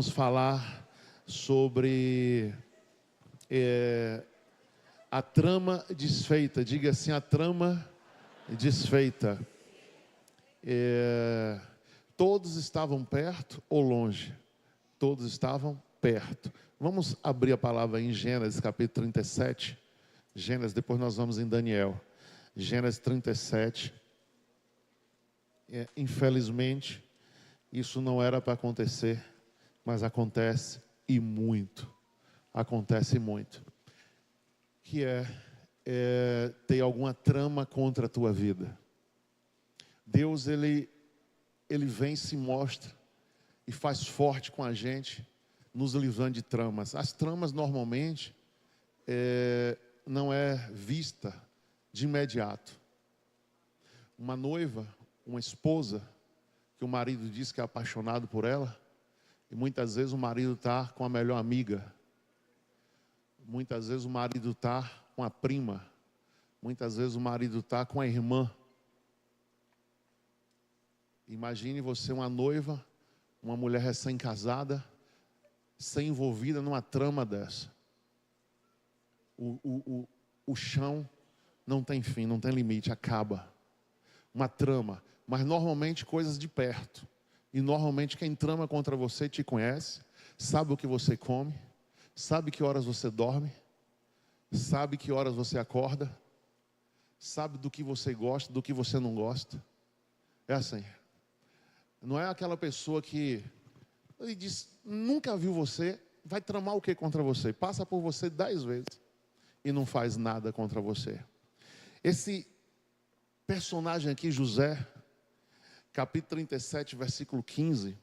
Vamos falar sobre a trama desfeita. Diga assim, a trama desfeita. Todos estavam perto ou longe? Todos estavam perto. Vamos abrir a palavra em Gênesis capítulo 37. Gênesis, depois nós vamos em Daniel. Gênesis 37. Infelizmente, isso não era para acontecer, mas acontece e muito. Acontece muito. Que ter alguma trama contra a tua vida. Deus, ele vem, se mostra e faz forte com a gente, nos livrando de tramas. As tramas normalmente não é vista de imediato. Uma noiva, uma esposa, que o marido diz que é apaixonado por ela, e muitas vezes o marido está com a melhor amiga, muitas vezes o marido está com a prima, muitas vezes o marido está com a irmã. Imagine você, uma noiva, uma mulher recém-casada, ser envolvida numa trama dessa. O chão não tem fim, não tem limite, acaba. Uma trama, mas normalmente coisas de perto. E normalmente quem trama contra você te conhece, sabe o que você come, sabe que horas você dorme, sabe que horas você acorda, sabe do que você gosta, do que você não gosta. É assim. Não é aquela pessoa que ele diz, nunca viu você, vai tramar o que contra você? Passa por você 10 vezes e não faz nada contra você. Esse personagem aqui, José, capítulo 37, versículo 15,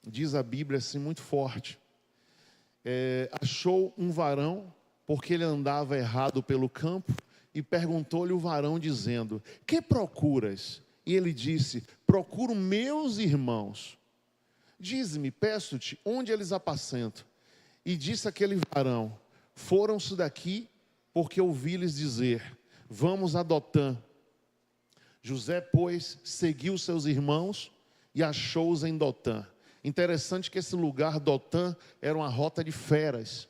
diz a Bíblia assim muito forte. Achou um varão, porque ele andava errado pelo campo, e perguntou-lhe o varão dizendo, que procuras? E ele disse, procuro meus irmãos. Dize-me, peço-te, onde eles apacentam? E disse aquele varão, foram-se daqui, porque ouvi-lhes dizer, vamos a Dotã. José, pois, seguiu seus irmãos e achou-os em Dotã. Interessante que esse lugar, Dotã, era uma rota de feras.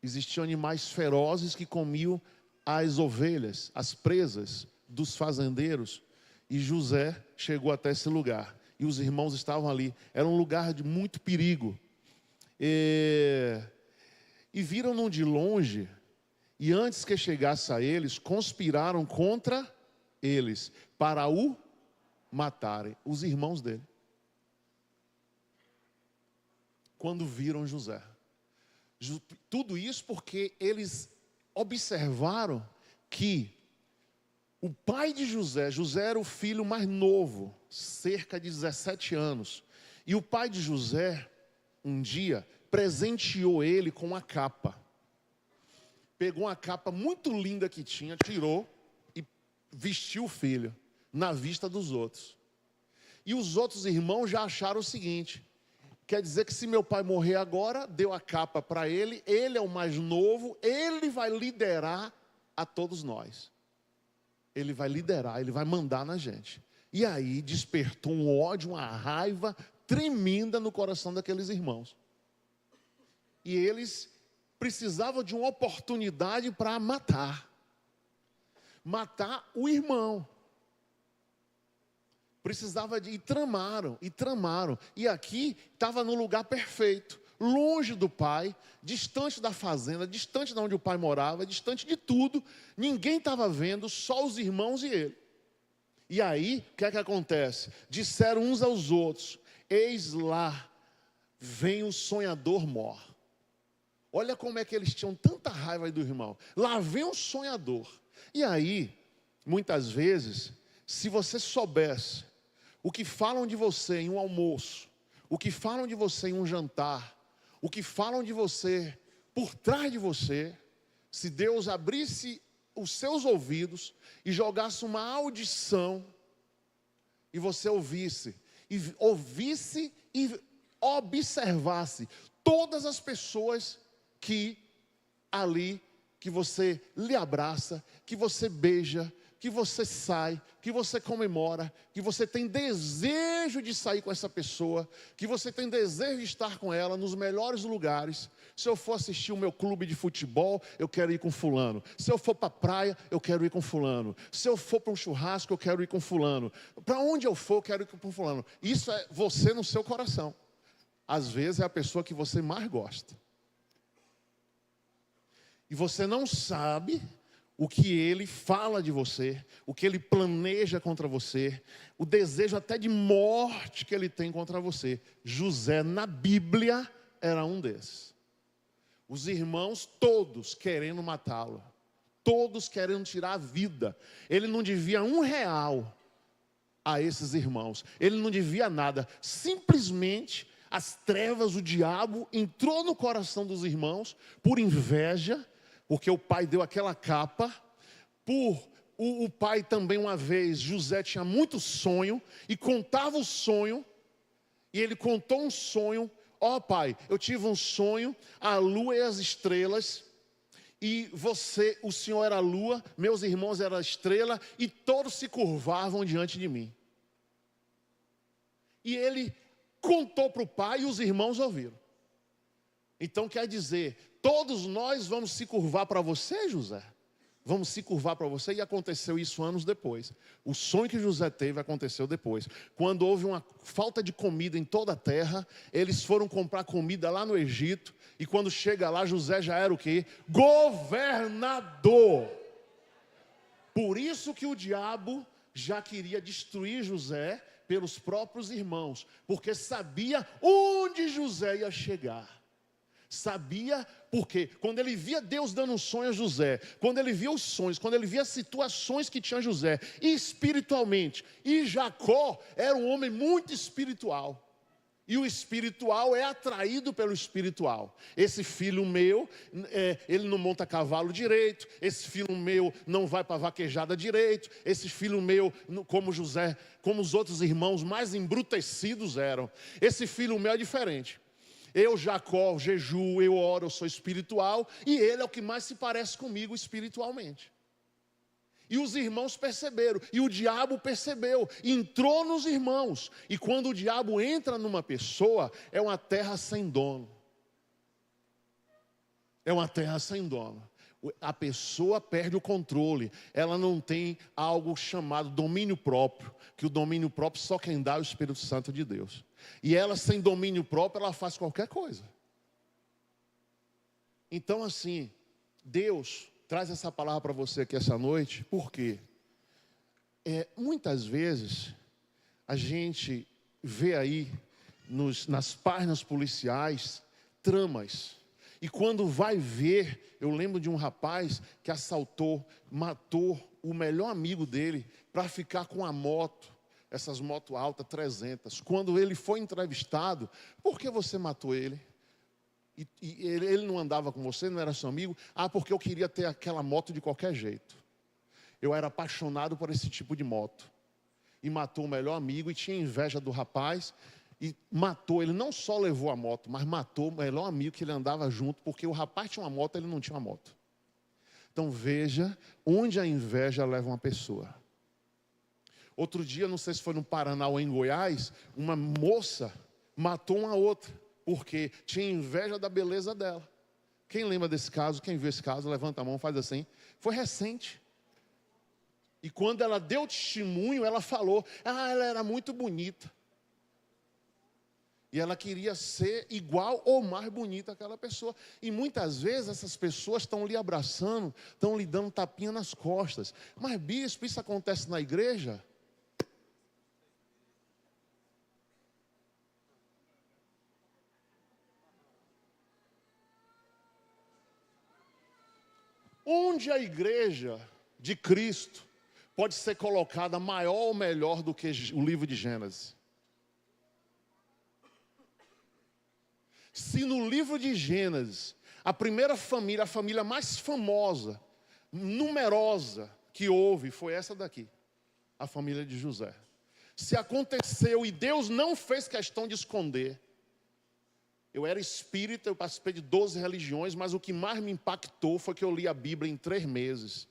Existiam animais ferozes que comiam as ovelhas, as presas dos fazendeiros. E José chegou até esse lugar. E os irmãos estavam ali. Era um lugar de muito perigo. E viram-no de longe. E antes que chegasse a eles, conspiraram contra eles, para o matarem, os irmãos dele. Quando viram José. Tudo isso porque eles observaram que o pai de José, José era o filho mais novo, cerca de 17 anos. E o pai de José, um dia, presenteou ele com uma capa. Pegou uma capa muito linda que tinha, tirou e vestiu o filho, na vista dos outros. E os outros irmãos já acharam o seguinte, quer dizer que se meu pai morrer agora, deu a capa para ele, ele é o mais novo, ele vai liderar a todos nós. Ele vai liderar, ele vai mandar na gente. E aí despertou um ódio, uma raiva tremenda no coração daqueles irmãos. E eles precisavam de uma oportunidade para matar o irmão. Precisava e tramaram. E aqui estava no lugar perfeito, longe do pai, distante da fazenda, distante de onde o pai morava, distante de tudo. Ninguém estava vendo, só os irmãos e ele. E aí, o que é que acontece? Disseram uns aos outros, eis lá, vem o sonhador mor. Olha como é que eles tinham tanta raiva do irmão. Lá vem um sonhador. E aí, muitas vezes, se você soubesse o que falam de você em um almoço, o que falam de você em um jantar, o que falam de você por trás de você, se Deus abrisse os seus ouvidos e jogasse uma audição, e você ouvisse e observasse todas as pessoas que ali, que você lhe abraça, que você beija, que você sai, que você comemora, que você tem desejo de sair com essa pessoa, que você tem desejo de estar com ela nos melhores lugares. Se eu for assistir o meu clube de futebol, eu quero ir com fulano. Se eu for para a praia, eu quero ir com fulano. Se eu for para um churrasco, eu quero ir com fulano. Para onde eu for, eu quero ir com fulano. Isso é você no seu coração. Às vezes é a pessoa que você mais gosta. E você não sabe o que ele fala de você, o que ele planeja contra você, o desejo até de morte que ele tem contra você. José, na Bíblia, era um desses. Os irmãos todos querendo matá-lo, todos querendo tirar a vida. Ele não devia R$1 a esses irmãos, ele não devia nada. Simplesmente as trevas, o diabo entrou no coração dos irmãos por inveja, porque o pai deu aquela capa. O pai também, uma vez, José tinha muito sonho e contava o sonho, e ele contou um sonho. Ó pai, eu tive um sonho, a lua e as estrelas, e o senhor era a lua, meus irmãos eram a estrela, e todos se curvavam diante de mim. E ele contou para o pai e os irmãos ouviram. Então quer dizer, todos nós vamos se curvar para você, José? Vamos se curvar para você. E aconteceu isso anos depois. O sonho que José teve aconteceu depois. Quando houve uma falta de comida em toda a terra, eles foram comprar comida lá no Egito. E quando chega lá, José já era o quê? Governador. Por isso que o diabo já queria destruir José pelos próprios irmãos. Porque sabia onde José ia chegar. Sabia porque quando ele via Deus dando um sonho a José, quando ele via os sonhos, quando ele via as situações que tinha José, e espiritualmente, e Jacó era um homem muito espiritual, e o espiritual é atraído pelo espiritual. Esse filho meu, ele não monta cavalo direito, esse filho meu não vai para vaquejada direito, esse filho meu, como José, como os outros irmãos mais embrutecidos eram, esse filho meu é diferente. Eu, Jacó, jejuo, eu oro, eu sou espiritual, e ele é o que mais se parece comigo espiritualmente. E os irmãos perceberam, e o diabo percebeu, entrou nos irmãos. E quando o diabo entra numa pessoa, é uma terra sem dono. É uma terra sem dono. A pessoa perde o controle, ela não tem algo chamado domínio próprio, que o domínio próprio só quem dá é o Espírito Santo de Deus. E ela sem domínio próprio, ela faz qualquer coisa. Então assim, Deus traz essa palavra para você aqui essa noite, porque muitas vezes a gente vê aí nas páginas policiais tramas. E quando vai ver, eu lembro de um rapaz que matou o melhor amigo dele para ficar com a moto, essas motos altas 300. Quando ele foi entrevistado, por que você matou ele? E ele não andava com você, não era seu amigo? Ah, porque eu queria ter aquela moto de qualquer jeito. Eu era apaixonado por esse tipo de moto. E matou o melhor amigo e tinha inveja do rapaz. E matou, ele não só levou a moto, mas matou o melhor amigo que ele andava junto, porque o rapaz tinha uma moto, ele não tinha uma moto. Então veja onde a inveja leva uma pessoa. Outro dia, não sei se foi no Paraná ou em Goiás, uma moça matou uma outra, porque tinha inveja da beleza dela. Quem lembra desse caso? Quem viu esse caso? Levanta a mão, faz assim. Foi recente. E quando ela deu testemunho, ela falou, ela era muito bonita. E ela queria ser igual ou mais bonita àquela pessoa. E muitas vezes essas pessoas estão lhe abraçando, estão lhe dando tapinha nas costas. Mas bispo, isso acontece na igreja? Onde a igreja de Cristo pode ser colocada maior ou melhor do que o livro de Gênesis? Se no livro de Gênesis, a primeira família, a família mais famosa, numerosa que houve, foi essa daqui, a família de José. Se aconteceu e Deus não fez questão de esconder. Eu era espírita, eu participei de 12 religiões, mas o que mais me impactou foi que eu li a Bíblia em 3 meses.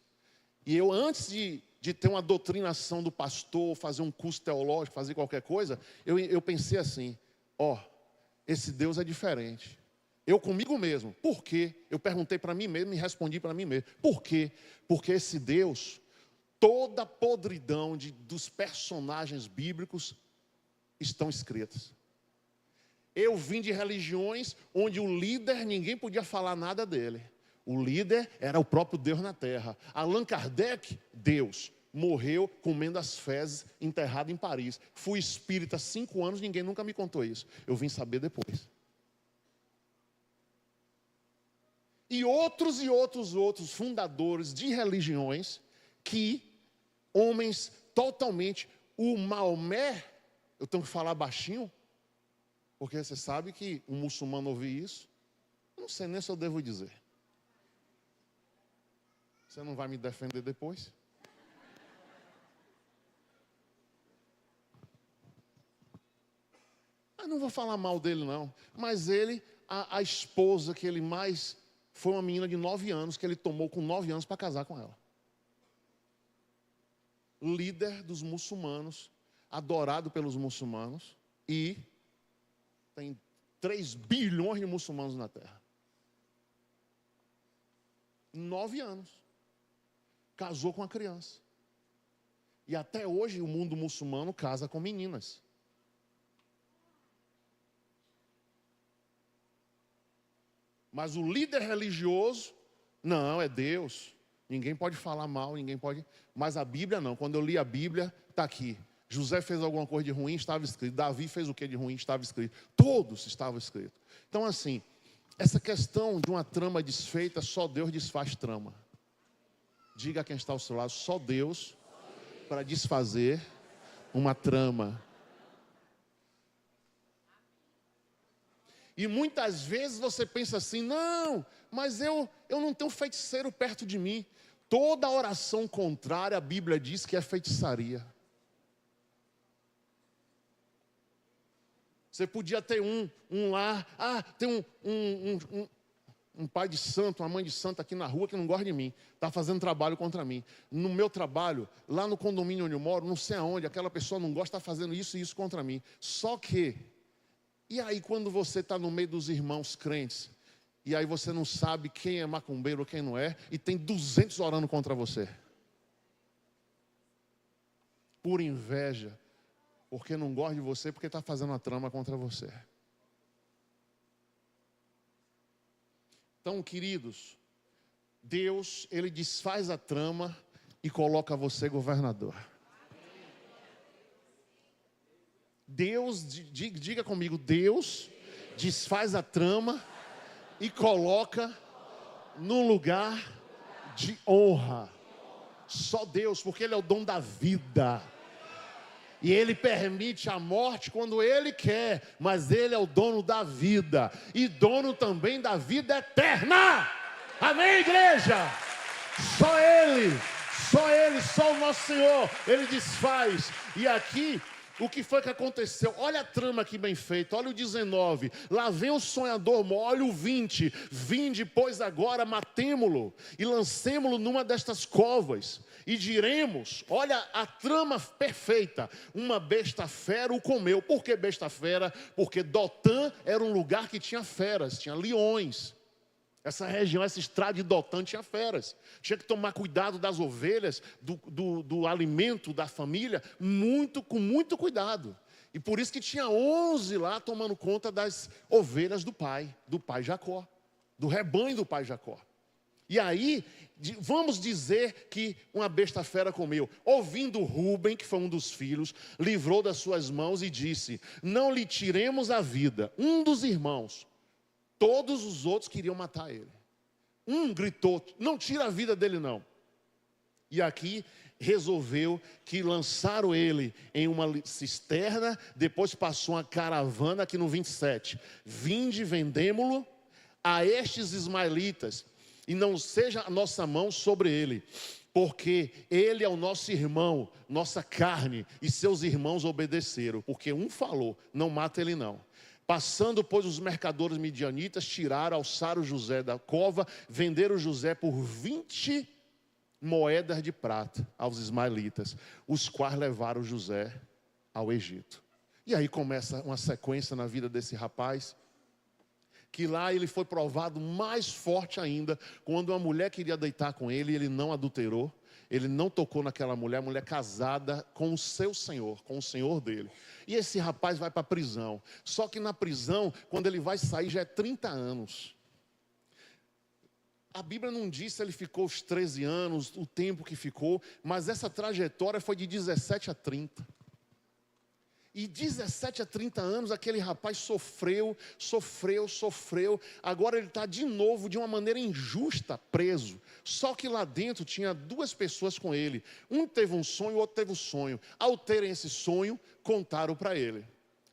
E eu, antes de de ter uma doutrinação do pastor, fazer um curso teológico, fazer qualquer coisa, eu pensei assim, esse Deus é diferente. Eu comigo mesmo. Por quê? Eu perguntei para mim mesmo e respondi para mim mesmo. Por quê? Porque esse Deus, toda a podridão dos personagens bíblicos estão escritas. Eu vim de religiões onde o líder, ninguém podia falar nada dele. O líder era o próprio Deus na terra. Allan Kardec, Deus, morreu comendo as fezes, enterrado em Paris. Fui espírita há 5 anos, ninguém nunca me contou isso. Eu vim saber depois. E outros fundadores de religiões que, homens totalmente, o Maomé, eu tenho que falar baixinho, porque você sabe que um muçulmano ouvir isso, eu não sei nem se eu devo dizer. Você não vai me defender depois? Eu não vou falar mal dele não, mas ele, a esposa que ele mais, foi uma menina de 9 anos, que ele tomou com 9 anos para casar com ela. Líder dos muçulmanos, adorado pelos muçulmanos, e tem 3 bilhões de muçulmanos na terra. 9 anos. Casou com a criança. E até hoje o mundo muçulmano casa com meninas. Mas o líder religioso, não, é Deus. Ninguém pode falar mal, ninguém pode. Mas a Bíblia não. Quando eu li a Bíblia, está aqui. José fez alguma coisa de ruim, estava escrito. Davi fez o que de ruim, estava escrito. Todos estavam escritos. Então assim, essa questão de uma trama desfeita, só Deus desfaz trama. Diga a quem está ao seu lado, só Deus para desfazer uma trama. E muitas vezes você pensa assim, não, mas eu não tenho feiticeiro perto de mim. Toda oração contrária, a Bíblia diz que é feitiçaria. Você podia ter um lá, tem um pai de santo, uma mãe de santo aqui na rua que não gosta de mim, está fazendo trabalho contra mim. No meu trabalho, lá no condomínio onde eu moro, não sei aonde, aquela pessoa não gosta, está fazendo isso e isso contra mim. Só que, e aí quando você está no meio dos irmãos crentes, e aí você não sabe quem é macumbeiro ou quem não é, e tem 200 orando contra você. Por inveja, porque não gosta de você, porque está fazendo uma trama contra você. Então, queridos, Deus, Ele desfaz a trama e coloca você governador. Deus, diga comigo, Deus desfaz a trama e coloca num lugar de honra. Só Deus, porque Ele é o dono da vida. E Ele permite a morte quando Ele quer, mas Ele é o dono da vida e dono também da vida eterna. Amém, igreja? Só Ele, só o nosso Senhor, Ele desfaz. E aqui, o que foi que aconteceu? Olha a trama aqui bem feita, olha o 19. Lá vem o sonhador, olha o 20. Vinde, pois agora matemo-lo e lancemo-lo numa destas covas. E diremos, olha a trama perfeita, uma besta fera o comeu. Por que besta fera? Porque Dotã era um lugar que tinha feras, tinha leões. Essa região, essa estrada de Dotã tinha feras. Tinha que tomar cuidado das ovelhas, do alimento da família, com muito cuidado. E por isso que tinha 11 lá tomando conta das ovelhas do pai Jacó, do rebanho do pai Jacó. E aí, vamos dizer que uma besta fera comeu. Ouvindo Rúben, que foi um dos filhos, livrou das suas mãos e disse, não lhe tiremos a vida. Um dos irmãos, todos os outros queriam matar ele. Um gritou, não tira a vida dele não. E aqui resolveu que lançaram ele em uma cisterna, depois passou uma caravana aqui no 27. Vinde, vendemo-lo a estes ismaelitas, e não seja a nossa mão sobre ele, porque ele é o nosso irmão, nossa carne, e seus irmãos obedeceram, porque um falou, não mata ele não. Passando, pois, os mercadores midianitas, tiraram, alçaram José da cova, venderam José por 20 moedas de prata aos ismaelitas, os quais levaram José ao Egito. E aí começa uma sequência na vida desse rapaz, que lá ele foi provado mais forte ainda, quando uma mulher queria deitar com ele, ele não adulterou, ele não tocou naquela mulher, mulher casada com o seu senhor, com o senhor dele. E esse rapaz vai para a prisão, só que na prisão, quando ele vai sair, já é 30 anos. A Bíblia não diz se ele ficou os 13 anos, o tempo que ficou, mas essa trajetória foi de 17 a 30. E 17 a 30 anos, aquele rapaz sofreu. Agora ele está de novo, de uma maneira injusta, preso. Só que lá dentro tinha duas pessoas com ele. Um teve um sonho, o outro teve um sonho. Ao terem esse sonho, contaram para ele.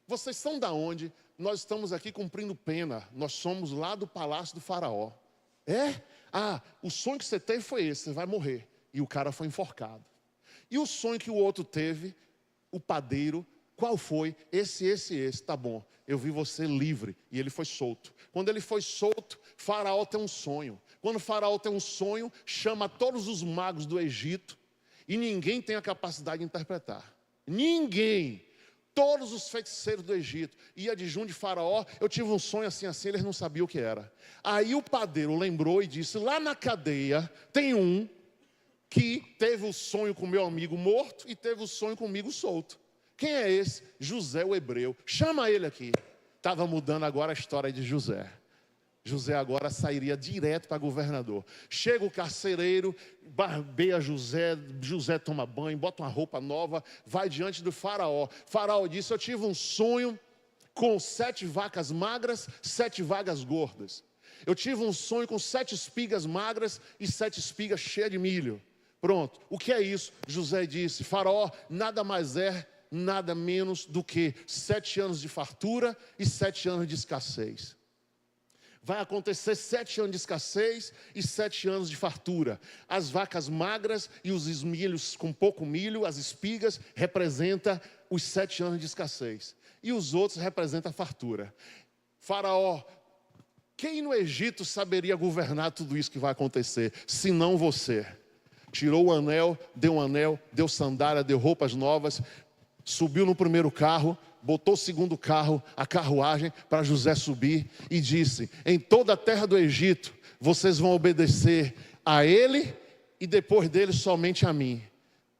Vocês são da onde? Nós estamos aqui cumprindo pena. Nós somos lá do palácio do faraó. É? Ah, o sonho que você teve foi esse, você vai morrer. E o cara foi enforcado. E o sonho que o outro teve, o padeiro, qual foi? Esse, tá bom. Eu vi você livre. E ele foi solto. Quando ele foi solto, Faraó tem um sonho. Quando o Faraó tem um sonho, chama todos os magos do Egito. E ninguém tem a capacidade de interpretar. Ninguém. Todos os feiticeiros do Egito. Ia de junto de Faraó, eu tive um sonho assim, eles não sabiam o que era. Aí o padeiro lembrou e disse, lá na cadeia tem um que teve o sonho com meu amigo morto e teve o sonho comigo solto. Quem é esse? José o hebreu. Chama ele aqui. Estava mudando agora a história de José. José agora sairia direto para governador. Chega o carcereiro, barbeia José, José toma banho, bota uma roupa nova, vai diante do faraó. Faraó disse, eu tive um sonho com 7 vacas magras, 7 vacas gordas. Eu tive um sonho com 7 espigas magras e 7 espigas cheias de milho. Pronto, o que é isso? José disse, faraó, nada mais é, nada menos do que 7 anos de fartura e 7 anos de escassez. Vai acontecer 7 anos de escassez e 7 anos de fartura. As vacas magras e os milhos com pouco milho, as espigas, representam os 7 anos de escassez. E os outros representam a fartura. Faraó, quem no Egito saberia governar tudo isso que vai acontecer, se não você? Tirou o anel, deu sandália, deu roupas novas, subiu no primeiro carro, botou o segundo carro, a carruagem, para José subir e disse, em toda a terra do Egito, vocês vão obedecer a ele e depois dele somente a mim.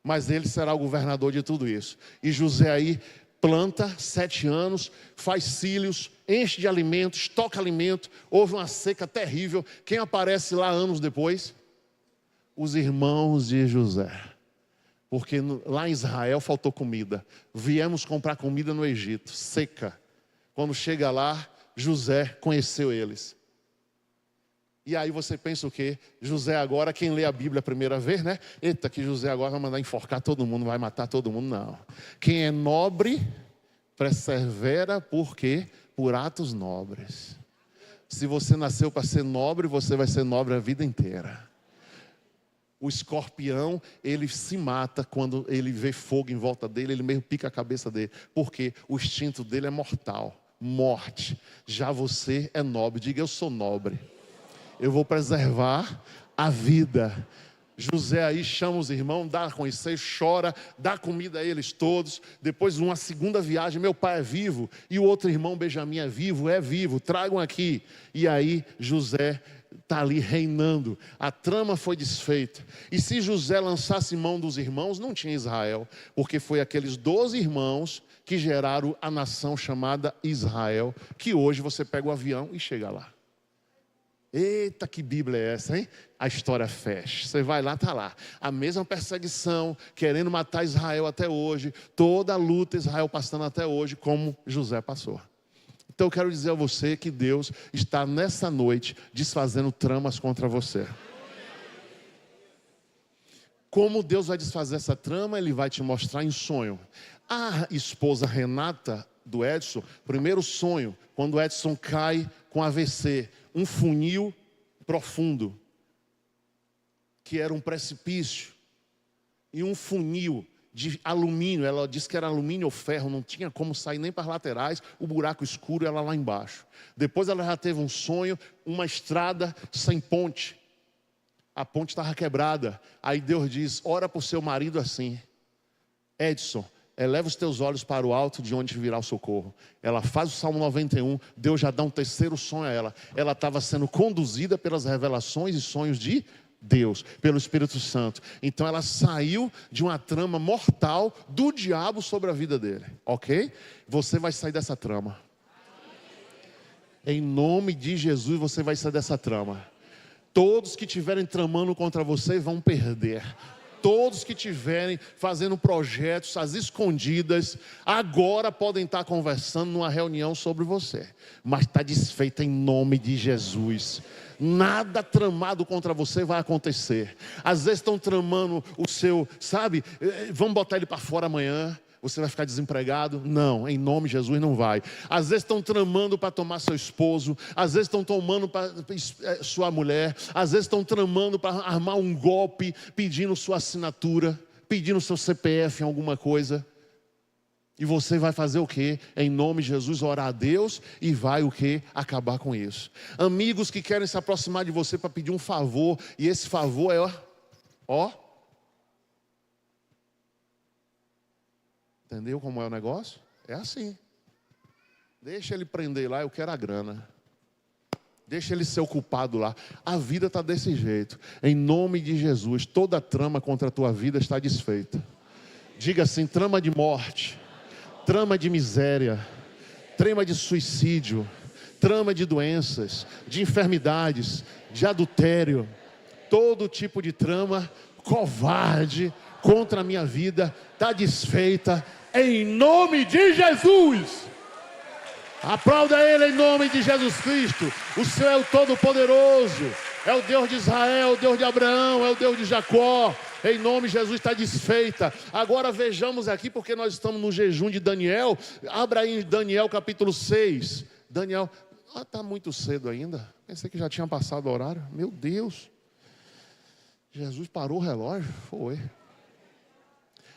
Mas ele será o governador de tudo isso. E José aí planta 7 anos, faz cílios, enche de alimentos, toca alimento, houve uma seca terrível. Quem aparece lá anos depois? Os irmãos de José. Porque lá em Israel faltou comida. Viemos comprar comida no Egito, seca. Quando chega lá, José conheceu eles. E aí você pensa o quê? José agora, quem lê a Bíblia a primeira vez, né? Eita, que José agora vai mandar enforcar todo mundo, vai matar todo mundo. Não. Quem é nobre, persevera por quê? Por atos nobres. Se você nasceu para ser nobre, você vai ser nobre a vida inteira. O escorpião, ele se mata quando ele vê fogo em volta dele, ele mesmo pica a cabeça dele. Porque o instinto dele é mortal, morte. Já você é nobre, diga eu sou nobre. Eu vou preservar a vida. José aí chama os irmãos, dá a conhecer, chora, dá comida a eles todos. Depois uma segunda viagem, meu pai é vivo. E o outro irmão, Benjamim, é vivo, tragam aqui. E aí José está ali reinando, a trama foi desfeita. E se José lançasse mão dos irmãos, não tinha Israel, porque foi aqueles 12 irmãos que geraram a nação chamada Israel, que hoje você pega o avião e chega lá. Eita, que Bíblia é essa, hein? A história fecha, você vai lá, está lá. A mesma perseguição, querendo matar Israel até hoje, toda a luta Israel passando até hoje, como José passou. Então eu quero dizer a você que Deus está nessa noite desfazendo tramas contra você. Como Deus vai desfazer essa trama? Ele vai te mostrar em sonho. A esposa Renata do Edson, primeiro sonho, quando o Edson cai com AVC, um funil profundo, que era um precipício, e um funil de alumínio, ela disse que era alumínio ou ferro, não tinha como sair nem para as laterais, o buraco escuro, ela lá embaixo. Depois ela já teve um sonho, uma estrada sem ponte. A ponte estava quebrada. Aí Deus diz, ora por seu marido assim. Edson, eleva os teus olhos para o alto, de onde virá o socorro. Ela faz o Salmo 91, Deus já dá um terceiro sonho a ela. Ela estava sendo conduzida pelas revelações e sonhos de Deus, pelo Espírito Santo. Então ela saiu de uma trama mortal do diabo sobre a vida dele, ok? Você vai sair dessa trama. Em nome de Jesus você vai sair dessa trama. Todos que estiverem tramando contra você vão perder. Todos que estiverem fazendo projetos às escondidas, agora podem estar conversando numa reunião sobre você. Mas está desfeita em nome de Jesus. Nada tramado contra você vai acontecer. Às vezes estão tramando o seu, sabe, vamos botar ele para fora amanhã. Você vai ficar desempregado? Não, em nome de Jesus não vai. Às vezes estão tramando para tomar seu esposo. Às vezes estão tomando para sua mulher. Às vezes estão tramando para armar um golpe, pedindo sua assinatura, pedindo seu CPF em alguma coisa. E você vai fazer o quê? Em nome de Jesus, orar a Deus e vai o quê? Acabar com isso. Amigos que querem se aproximar de você para pedir um favor. E esse favor é ó. Entendeu como é o negócio? É assim. Deixa ele prender lá, eu quero a grana. Deixa ele ser o culpado lá. A vida está desse jeito. Em nome de Jesus, toda trama contra a tua vida está desfeita. Diga assim, trama de morte, trama de miséria, trama de suicídio, trama de doenças, de enfermidades, de adultério. Todo tipo de trama covarde contra a minha vida está desfeita. Em nome de Jesus. Aplauda Ele em nome de Jesus Cristo. O Senhor é o Todo-Poderoso. É o Deus de Israel, o Deus de Abraão, é o Deus de Jacó. Em nome de Jesus está desfeita. Agora vejamos aqui, porque nós estamos no jejum de Daniel. Abra aí em Daniel capítulo 6. Daniel, está muito cedo ainda. Pensei que já tinha passado o horário. Meu Deus. Jesus parou o relógio? Foi.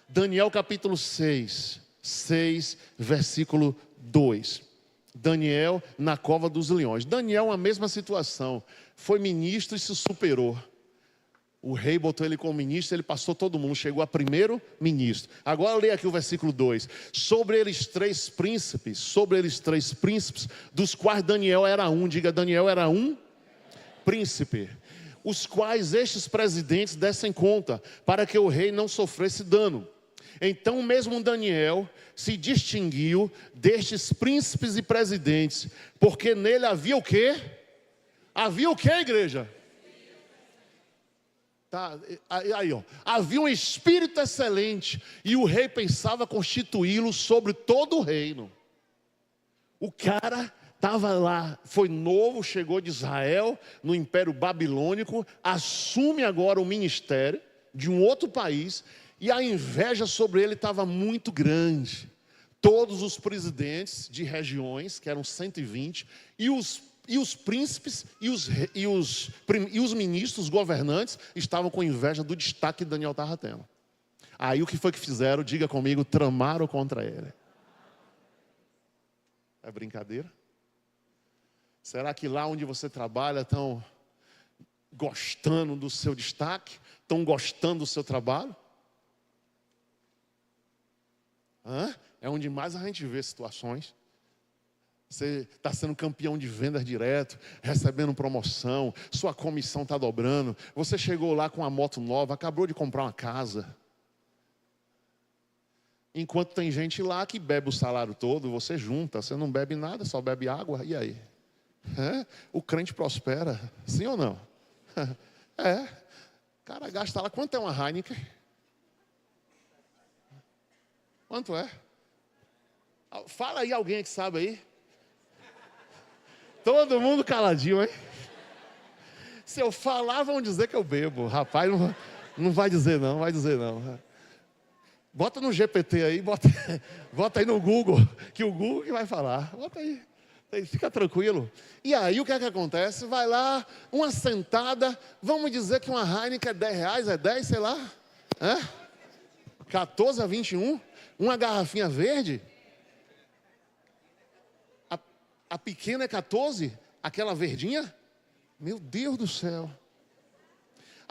Daniel capítulo 6, versículo 2. Daniel na cova dos leões. Daniel, a mesma situação. Foi ministro e se superou. O rei botou ele como ministro, ele passou todo mundo, chegou a primeiro ministro. Agora leia aqui o versículo 2. Sobre eles três príncipes, dos quais Daniel era um. Diga, Daniel era um príncipe. Os quais estes presidentes dessem conta, para que o rei não sofresse dano. Então mesmo Daniel se distinguiu destes príncipes e presidentes, porque nele havia o quê? Havia o quê, igreja? Tá, aí, ó. Havia um espírito excelente, e o rei pensava constituí-lo sobre todo o reino. O cara estava lá, foi novo, chegou de Israel, no Império Babilônico, assume agora o ministério de um outro país, e a inveja sobre ele estava muito grande. Todos os presidentes de regiões, que eram 120, e os príncipes e os ministros, governantes, estavam com inveja do destaque que Daniel estava tendo. Aí o que foi que fizeram? Diga comigo, tramaram contra ele. É brincadeira? Será que lá onde você trabalha estão gostando do seu destaque? Estão gostando do seu trabalho? É onde mais a gente vê situações. Você está sendo campeão de vendas direto, recebendo promoção, sua comissão está dobrando. Você chegou lá com uma moto nova, acabou de comprar uma casa. Enquanto tem gente lá que bebe o salário todo, você junta, você não bebe nada, só bebe água, e aí? O crente prospera, sim ou não? O cara gasta lá, quanto é uma Heineken? Quanto é? Fala aí alguém que sabe aí. Todo mundo caladinho, hein? Se eu falar, vão dizer que eu bebo. Rapaz, não vai dizer não, vai dizer não. Bota no GPT aí, bota aí no Google, que o Google que vai falar. Bota aí, fica tranquilo. E aí o que é que acontece? Vai lá, uma sentada, vamos dizer que uma Heineken é R$10, é 10, sei lá. 14 a 21, uma garrafinha verde. A pequena é 14, aquela verdinha. Meu Deus do céu.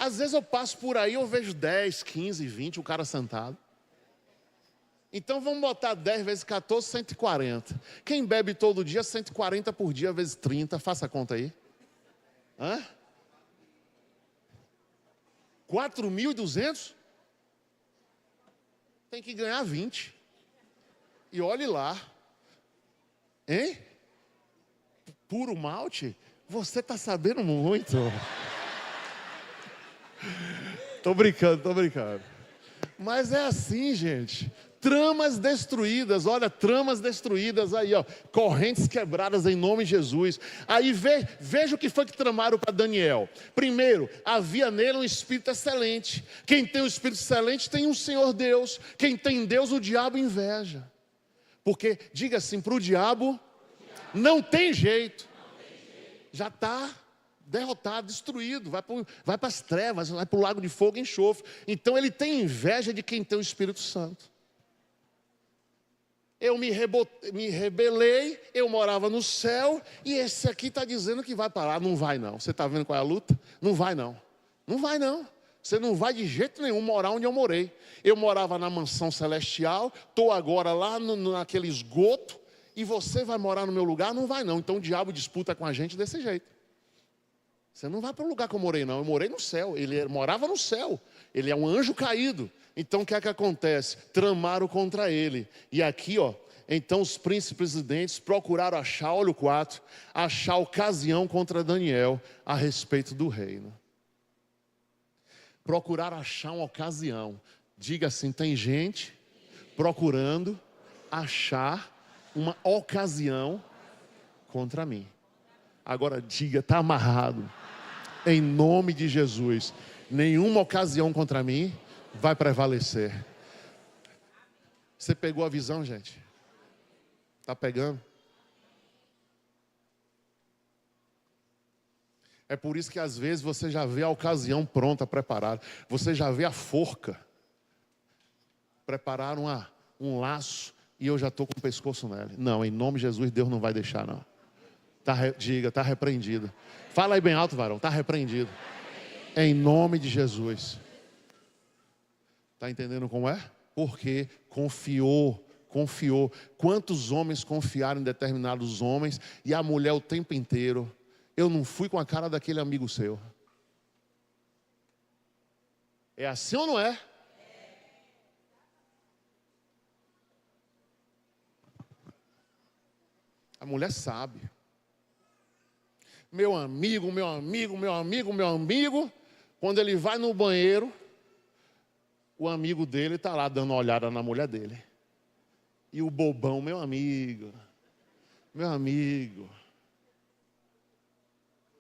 Às vezes eu passo por aí, eu vejo 10, 15, 20, o cara sentado. Então vamos botar 10 vezes 14, 140. Quem bebe todo dia, 140 por dia vezes 30, faça a conta aí. 4.200? Tem que ganhar 20. E olhe lá. Hein? Puro malte? Você está sabendo muito. Tô brincando. Mas é assim, gente. Tramas destruídas, olha, tramas destruídas aí, ó. Correntes quebradas em nome de Jesus. Aí veja o que foi que tramaram para Daniel. Primeiro, havia nele um espírito excelente. Quem tem um espírito excelente tem um Senhor Deus. Quem tem Deus, o diabo inveja. Porque, diga assim, para o diabo, não tem jeito. Já está derrotado, destruído, vai para as trevas, vai para o lago de fogo e enxofre. Então ele tem inveja de quem tem o Espírito Santo. Eu me rebelei, eu morava no céu, e esse aqui está dizendo que vai parar. Não vai não, você está vendo qual é a luta? Não vai não, você não vai de jeito nenhum morar onde eu morei. Eu morava na mansão celestial, estou agora lá naquele esgoto, e você vai morar no meu lugar? Não vai não. Então o diabo disputa com a gente desse jeito. Você não vai para o lugar que eu morei não, eu morei no céu, ele morava no céu, ele é um anjo caído. Então o que é que acontece? Tramaram contra ele. E aqui, ó, então os príncipes presidentes procuraram achar, olha o 4, achar ocasião contra Daniel a respeito do reino. Procuraram achar uma ocasião. Diga assim, tem gente procurando achar uma ocasião contra mim. Agora diga, está amarrado. Em nome de Jesus. Nenhuma ocasião contra mim vai prevalecer. Você pegou a visão, gente? Está pegando? É por isso que às vezes você já vê a ocasião pronta, preparada. Você já vê a forca. Prepararam um laço e eu já estou com o pescoço nele. Não, em nome de Jesus, Deus não vai deixar, não. Diga, está repreendido. Fala aí bem alto, varão, está repreendido. Em nome de Jesus. Está entendendo como é? Porque confiou. Quantos homens confiaram em determinados homens e a mulher o tempo inteiro? Eu não fui com a cara daquele amigo seu. É assim ou não é? A mulher sabe. Meu amigo, quando ele vai no banheiro, o amigo dele está lá dando uma olhada na mulher dele. E o bobão, meu amigo.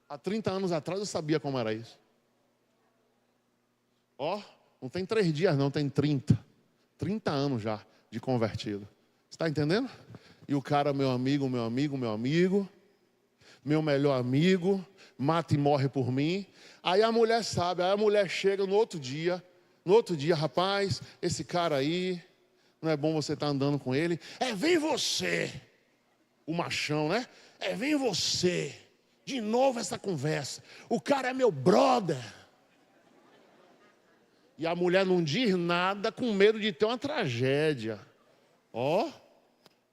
Há 30 anos atrás eu sabia como era isso. Não tem 3 dias não, tem 30. 30 anos já de convertido. Você está entendendo? E o cara, meu amigo, meu melhor amigo, mata e morre por mim. Aí a mulher sabe, aí a mulher chega no outro dia, rapaz, esse cara aí, não é bom você estar andando com ele. Vem você, o machão, né? Vem você, de novo essa conversa. O cara é meu brother. E a mulher não diz nada com medo de ter uma tragédia.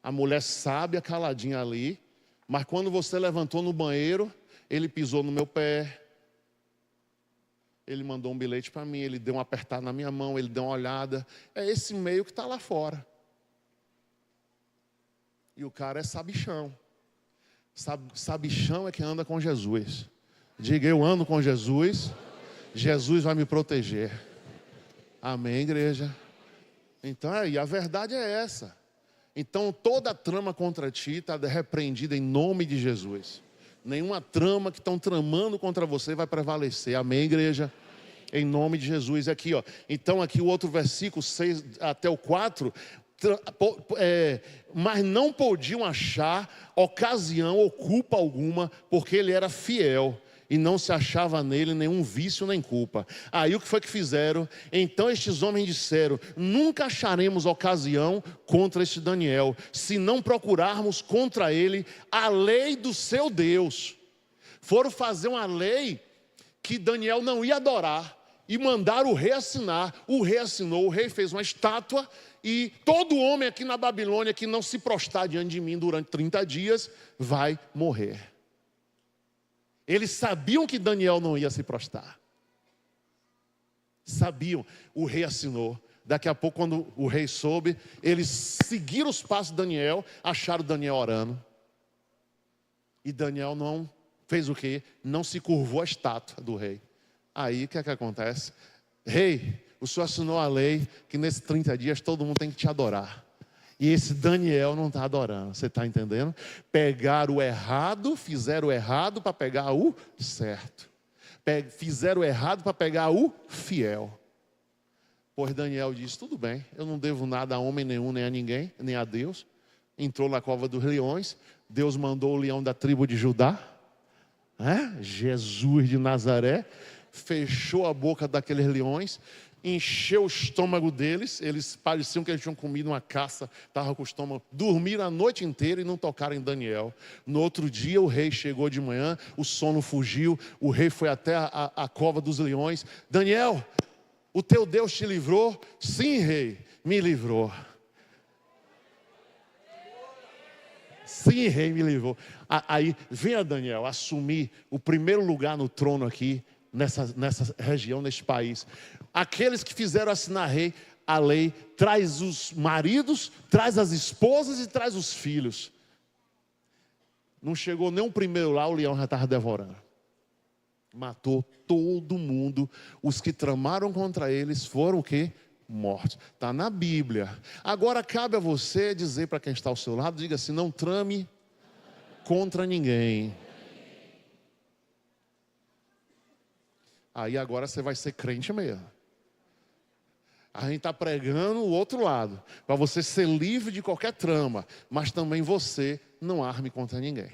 A mulher sabe, a caladinha ali. Mas quando você levantou no banheiro, ele pisou no meu pé. Ele mandou um bilhete para mim, ele deu um apertado na minha mão, ele deu uma olhada. É esse meio que está lá fora. E o cara é sabichão. Sabichão é quem anda com Jesus. Diga, eu ando com Jesus, Jesus vai me proteger. Amém, igreja? Então, a verdade é essa. Então, toda trama contra ti está repreendida em nome de Jesus. Nenhuma trama que estão tramando contra você vai prevalecer. Amém, igreja? Em nome de Jesus. Aqui, ó. Então, aqui o outro versículo, 6 até o 4. Mas não podiam achar ocasião ou culpa alguma, porque ele era fiel. E não se achava nele nenhum vício nem culpa. Aí o que foi que fizeram? Então estes homens disseram, nunca acharemos ocasião contra este Daniel, se não procurarmos contra ele a lei do seu Deus. Foram fazer uma lei que Daniel não ia adorar. e mandaram o rei assinar. O rei assinou, o rei fez uma estátua, e todo homem aqui na Babilônia que não se prostrar diante de mim durante 30 dias, vai morrer. Eles sabiam que Daniel não ia se prostrar. Sabiam, o rei assinou. Daqui a pouco, quando o rei soube, eles seguiram os passos de Daniel, acharam Daniel orando. E Daniel não fez o quê? Não se curvou à estátua do rei. Aí, o que é que acontece? Rei, o senhor assinou a lei que nesses 30 dias todo mundo tem que te adorar. E esse Daniel não está adorando, você está entendendo? Pegaram o errado, fizeram o errado para pegar o certo. Fizeram o errado para pegar o fiel. Pois Daniel disse, tudo bem, eu não devo nada a homem nenhum, nem a ninguém, nem a Deus. Entrou na cova dos leões, Deus mandou o leão da tribo de Judá, Jesus de Nazaré, fechou a boca daqueles leões, encheu o estômago deles, eles pareciam que eles tinham comido uma caça, estavam com o estômago, dormiram a noite inteira e não tocaram em Daniel. No outro dia o rei chegou de manhã, o sono fugiu, o rei foi até a cova dos leões. Daniel, o teu Deus te livrou? Sim, rei, me livrou. Sim, rei, me livrou. Aí, venha Daniel assumir o primeiro lugar no trono aqui, nessa região, nesse país. Aqueles que fizeram assinar a lei, traz os maridos, traz as esposas e traz os filhos. Não chegou nem o primeiro lá, o leão já estava devorando. Matou todo mundo. Os que tramaram contra eles foram o quê? Mortos. Está na Bíblia. Agora cabe a você dizer para quem está ao seu lado, diga assim, não trame contra ninguém. Aí agora você vai ser crente mesmo. A gente está pregando o outro lado, para você ser livre de qualquer trama, mas também você não arme contra ninguém.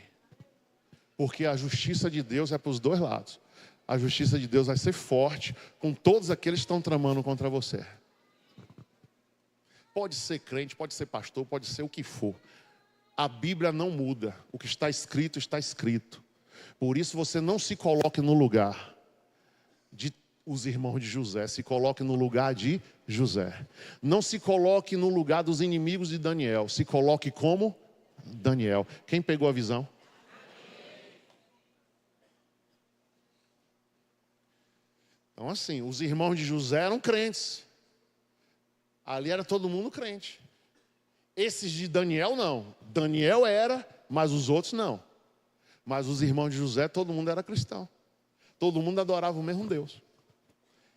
Porque a justiça de Deus é para os dois lados. A justiça de Deus vai ser forte com todos aqueles que estão tramando contra você. Pode ser crente, pode ser pastor, pode ser o que for. A Bíblia não muda. O que está escrito, está escrito. Por isso você não se coloque no lugar de os irmãos de José. Se coloque no lugar de José. Não se coloque no lugar dos inimigos de Daniel. Se coloque como Daniel. Quem pegou a visão? Então assim, os irmãos de José eram crentes. Ali era todo mundo crente. Esses de Daniel não. Daniel era, mas os outros não. Mas os irmãos de José, todo mundo era cristão. Todo mundo adorava o mesmo Deus.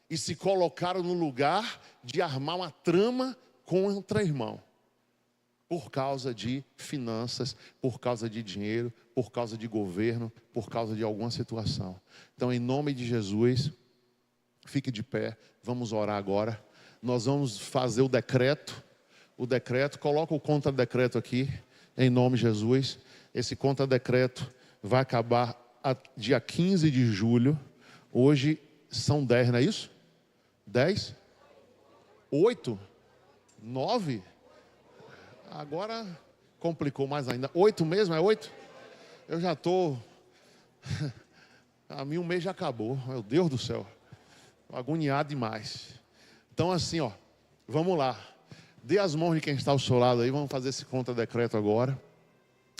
E se colocaram no lugar de armar uma trama contra irmão. Por causa de finanças, por causa de dinheiro, por causa de governo, por causa de alguma situação. Então, em nome de Jesus, fique de pé, vamos orar agora. Nós vamos fazer o decreto. O decreto, coloca o contra-decreto aqui, em nome de Jesus. Esse contra-decreto vai acabar dia 15 de julho. Hoje são 10, não é isso? 10? 8? 9? Agora complicou mais ainda. 8 mesmo? É 8? Eu já estou... A mim um mês já acabou. Meu Deus do céu. Agoniado demais. Então assim, ó, vamos lá. Dê as mãos de quem está ao seu lado aí. Vamos fazer esse contra-decreto agora.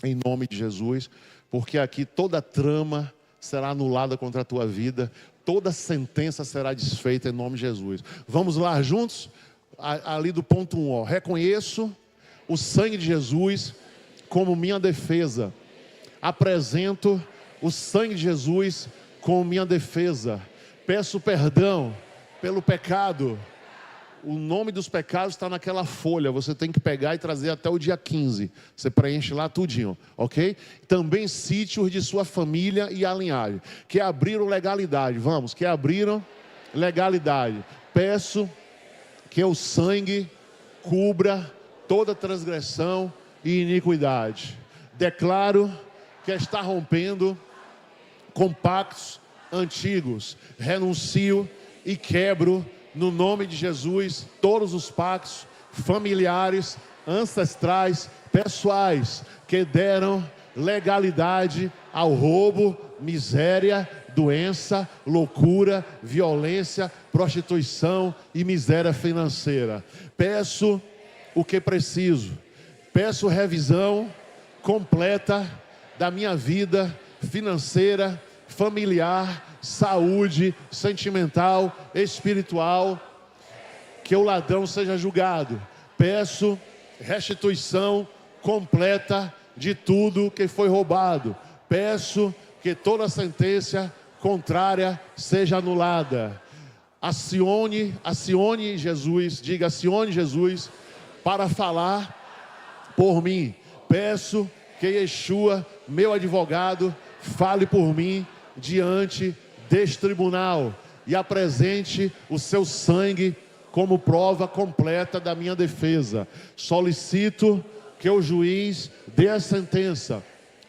Em nome de Jesus. Porque aqui toda trama será anulada contra a tua vida. Toda sentença será desfeita em nome de Jesus. Vamos lá juntos? Ali do ponto 1, ó. Reconheço o sangue de Jesus como minha defesa. Apresento o sangue de Jesus como minha defesa. Peço perdão pelo pecado. O nome dos pecados está naquela folha. Você tem que pegar e trazer até o dia 15. Você preenche lá tudinho, ok? Também cite os de sua família e a linhagem. Que abriram legalidade. Vamos, que abriram legalidade. Peço que o sangue cubra toda transgressão e iniquidade. Declaro que está rompendo com pactos antigos. Renuncio e quebro no nome de Jesus todos os pactos familiares, ancestrais, pessoais que deram legalidade ao roubo, miséria doença, loucura, violência, prostituição e miséria financeira. Peço o que preciso. Peço revisão completa da minha vida financeira, familiar, saúde, sentimental, espiritual. Que o ladrão seja julgado. Peço restituição completa de tudo que foi roubado. Peço que toda sentença contrária seja anulada. Acione Jesus, diga acione Jesus para falar por mim. Peço que Yeshua, meu advogado, fale por mim diante deste tribunal e apresente o seu sangue como prova completa da minha defesa. Solicito que o juiz dê a sentença.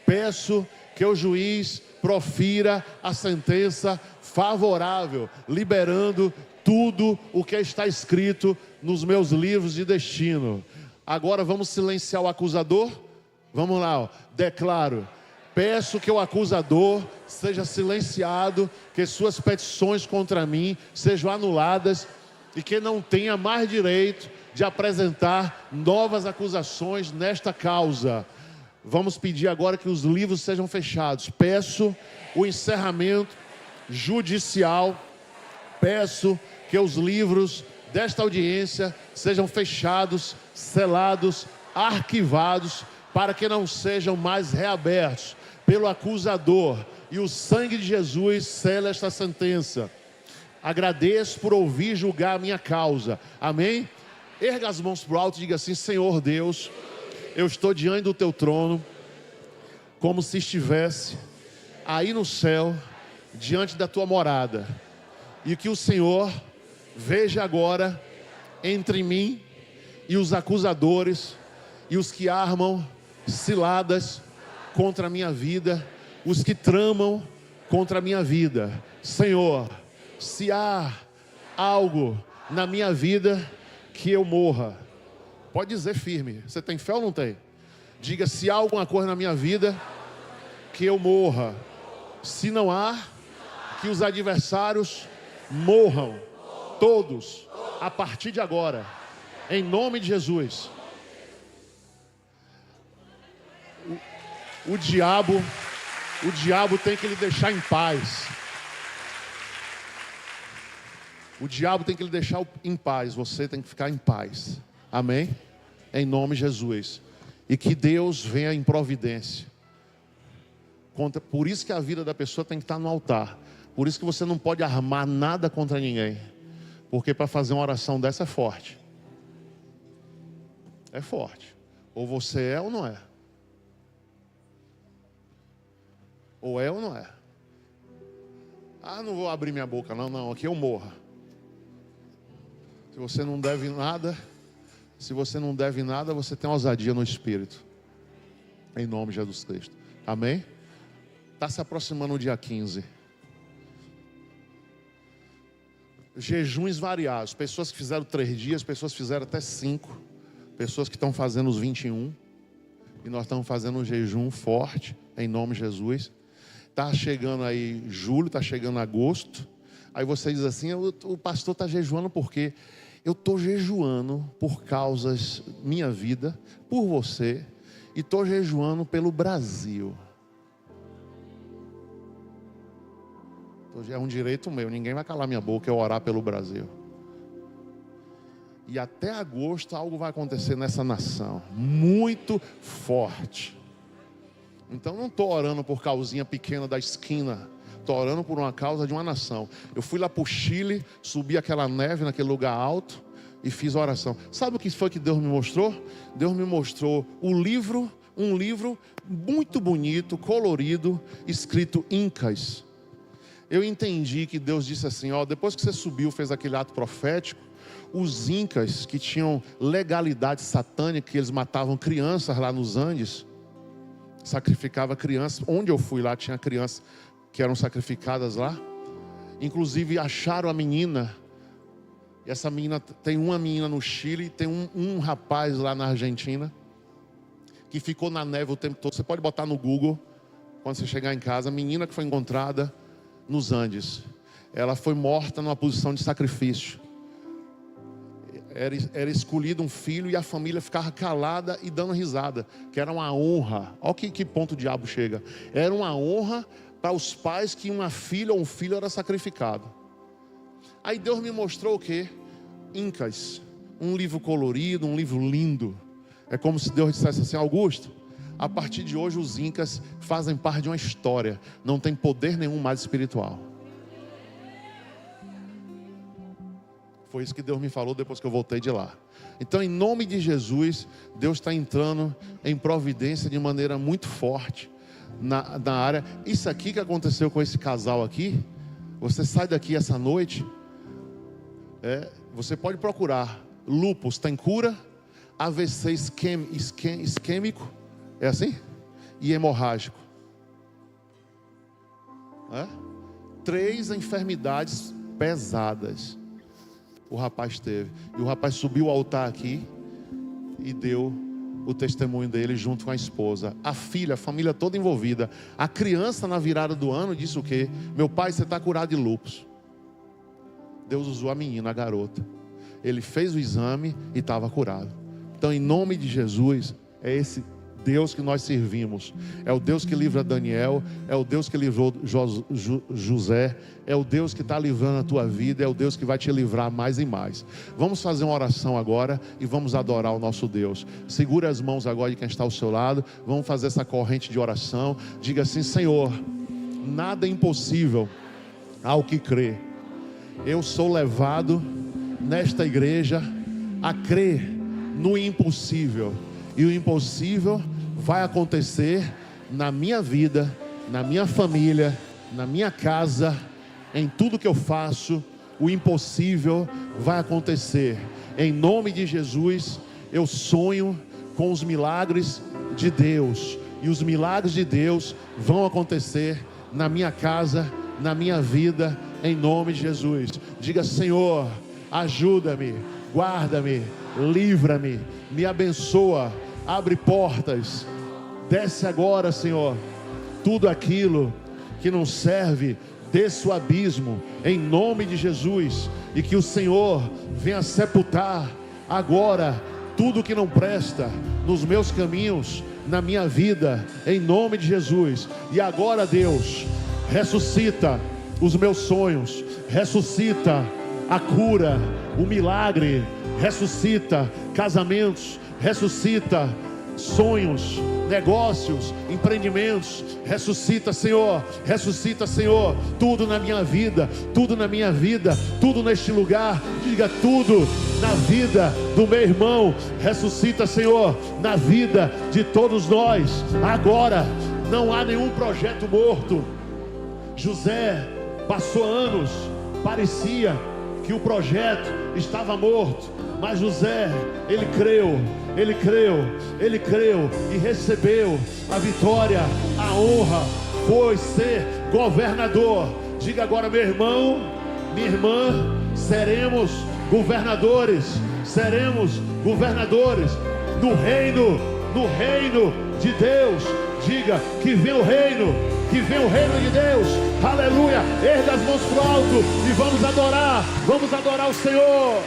Peço que o juiz profira a sentença favorável, liberando tudo o que está escrito nos meus livros de destino. Agora vamos silenciar o acusador? Vamos lá, ó. Declaro. Peço que o acusador seja silenciado, que suas petições contra mim sejam anuladas e que não tenha mais direito de apresentar novas acusações nesta causa. Vamos pedir agora que os livros sejam fechados. Peço o encerramento judicial. Peço que os livros desta audiência sejam fechados, selados, arquivados, para que não sejam mais reabertos pelo acusador. E o sangue de Jesus sela esta sentença. Agradeço por ouvir julgar a minha causa. Amém? Erga as mãos para o alto e diga assim: Senhor Deus, eu estou diante do teu trono, como se estivesse aí no céu, diante da tua morada. E que o Senhor veja agora entre mim e os acusadores e os que armam ciladas contra a minha vida, os que tramam contra a minha vida. Senhor, se há algo na minha vida que eu morra, pode dizer firme. Você tem fé ou não tem? Diga: se há alguma coisa na minha vida que eu morra. Se não há, que os adversários morram todos a partir de agora, em nome de Jesus. O diabo tem que lhe deixar em paz. O diabo tem que lhe deixar em paz. Você tem que ficar em paz. Amém? Em nome de Jesus. E que Deus venha em providência. Por isso que a vida da pessoa tem que estar no altar. Por isso que você não pode armar nada contra ninguém. Porque para fazer uma oração dessa é forte. É forte. Ou você é ou não é. Ou é ou não é. Ah, não vou abrir minha boca. Não, aqui eu morro. Se você não deve nada, você tem ousadia no Espírito. Em nome de Jesus Cristo. Amém? Está se aproximando o dia 15. Jejuns variados. Pessoas que fizeram 3 dias, pessoas que fizeram até 5. Pessoas que estão fazendo os 21. E nós estamos fazendo um jejum forte, em nome de Jesus. Está chegando aí julho, está chegando agosto. Aí você diz assim: o pastor está jejuando por quê? Eu estou jejuando por causas minha vida, por você, e estou jejuando pelo Brasil. É um direito meu, ninguém vai calar minha boca eu orar pelo Brasil. E até agosto algo vai acontecer nessa nação, muito forte. Então não estou orando por causinha pequena da esquina. Estou orando por uma causa de uma nação. Eu fui lá para o Chile, subi aquela neve naquele lugar alto e fiz a oração. Sabe o que foi que Deus me mostrou? Deus me mostrou um livro muito bonito, colorido, escrito Incas. Eu entendi que Deus disse assim: depois que você subiu, fez aquele ato profético, os Incas que tinham legalidade satânica, que eles matavam crianças lá nos Andes, sacrificava crianças. Onde eu fui lá tinha crianças que eram sacrificadas lá. Inclusive acharam a menina. E essa menina, tem uma menina no Chile, tem um rapaz lá na Argentina que ficou na neve o tempo todo. Você pode botar no Google quando você chegar em casa: menina que foi encontrada nos Andes. Ela foi morta numa posição de sacrifício. Era escolhido um filho e a família ficava calada e dando risada, que era uma honra. Olha que ponto o diabo chega. Era uma honra para os pais que uma filha ou um filho era sacrificado. Aí Deus me mostrou o quê? Incas, um livro colorido, um livro lindo. É como se Deus dissesse assim: Augusto, a partir de hoje os Incas fazem parte de uma história, não tem poder nenhum mais espiritual. Foi isso que Deus me falou depois que eu voltei de lá. Então, em nome de Jesus, Deus está entrando em providência de maneira muito forte na área. Isso aqui que aconteceu com esse casal aqui, você sai daqui essa noite, você pode procurar. Lúpus tem cura, AVC isquêmico, é assim? E hemorrágico. 3 enfermidades pesadas o rapaz teve. E o rapaz subiu ao altar aqui e deu o testemunho dele junto com a esposa, a filha, a família toda envolvida. A criança na virada do ano disse o quê? Meu pai, você está curado de lúpus. Deus usou a menina, a garota. Ele fez o exame e estava curado. Então, em nome de Jesus, é esse Deus que nós servimos. É o Deus que livra Daniel, é o Deus que livrou José, é o Deus que está livrando a tua vida, é o Deus que vai te livrar mais e mais. Vamos fazer uma oração agora e vamos adorar o nosso Deus. Segura as mãos agora de quem está ao seu lado. Vamos fazer essa corrente de oração. Diga assim: Senhor, nada é impossível ao que crê. Eu sou levado nesta igreja a crer no impossível. E o impossível vai acontecer na minha vida, na minha família, na minha casa, em tudo que eu faço. O impossível vai acontecer. Em nome de Jesus, eu sonho com os milagres de Deus. E os milagres de Deus vão acontecer na minha casa, na minha vida, em nome de Jesus. Diga: Senhor, ajuda-me, guarda-me, livra-me, me abençoa, abre portas, desce agora, Senhor, tudo aquilo que não serve, desce o abismo, em nome de Jesus, e que o Senhor venha sepultar agora tudo que não presta nos meus caminhos, na minha vida, em nome de Jesus. E agora, Deus, ressuscita os meus sonhos, ressuscita a cura, o milagre, ressuscita casamentos, ressuscita sonhos, negócios, empreendimentos. Ressuscita, Senhor, tudo na minha vida, tudo na minha vida, tudo neste lugar. Diga: tudo na vida do meu irmão. Ressuscita, Senhor, na vida de todos nós. Agora não há nenhum projeto morto. José passou anos, parecia que o projeto estava morto, mas José, ele creu e recebeu a vitória, a honra, foi ser governador. Diga agora: meu irmão, minha irmã, seremos governadores no reino de Deus. Diga que vem o reino de Deus. Aleluia. Erga as mãos para o alto e vamos adorar o Senhor.